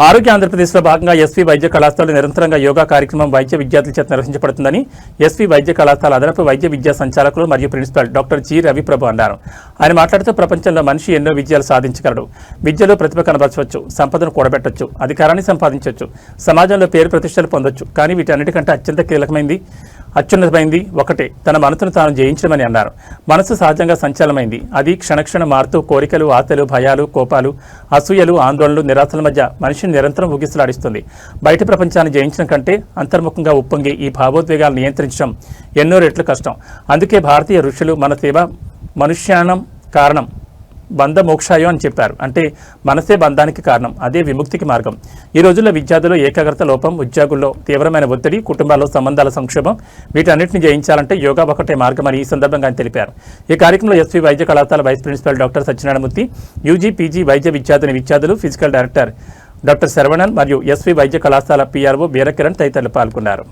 ఆరోగ్య ఆంధ్రప్రదేశ్లో భాగంగా ఎస్వి వైద్య కళాశాలలో నిరంతరంగా యోగా కార్యక్రమం వైద్య విద్యార్థుల చేత నిర్వహించబడుతుందని ఎస్వి వైద్య కళాశాల అదనపు వైద్య విద్యా సంచాలకులు మరియు ప్రిన్సిపల్ డాక్టర్ జి రవిప్రభు అన్నారు. ఆయన మాట్లాడుతూ ప్రపంచంలో మనిషి ఎన్నో విజయాలు సాధించగలడు. విద్యలో ప్రతిభ కనబరచవచ్చు, సంపదను కూడబెట్టొచ్చు, అధికారాన్ని సంపాదించవచ్చు, సమాజంలో పేరు ప్రతిష్టలు పొందొచ్చు. కానీ వీటన్నిటికంటే అత్యంత అత్యున్నతమైంది ఒకటే, తన మనసును తాను జయించడమని అన్నారు. మనసు సహజంగా సంచలనమైంది. అది క్షణక్షణ మారుతూ కోరికలు, ఆశలు, భయాలు, కోపాలు, అసూయలు, ఆందోళనలు, నిరాశల మధ్య మనిషిని నిరంతరం ఊగిసలాడిస్తుంది. బయట ప్రపంచాన్ని జయించడం కంటే అంతర్ముఖంగా ఉప్పొంగి ఈ భావోద్వేగాలు నియంత్రించడం ఎన్నో రెట్లు కష్టం. అందుకే భారతీయ ఋషులు మన సేవ మనుష్యానం కారణం బంధ మోక్షాయో అని చెప్పారు. అంటే మనసే బంధానికి కారణం, అదే విముక్తికి మార్గం. ఈ రోజుల్లో విద్యార్థుల్లో ఏకాగ్రత లోపం, ఉద్యోగుల్లో తీవ్రమైన ఒత్తిడి, కుటుంబాల్లో సంబంధాల సంక్షోభం, వీటన్నిటిని జయించాలంటే యోగా ఒకటే మార్గమని ఈ సందర్భంగా ఆయన తెలిపారు. ఈ కార్యక్రమంలో ఎస్వి వైద్య కళాశాల vice principal doctor Satyanarayanamurthy, UG PG వైద్య విద్యార్థులు, ఫిజికల్ డైరెక్టర్ డాక్టర్ శరవణన్ మరియు ఎస్వి వైద్య కళాశాల పిఆర్ఓ బీరకిరణ్ తదితరులు పాల్గొన్నారు.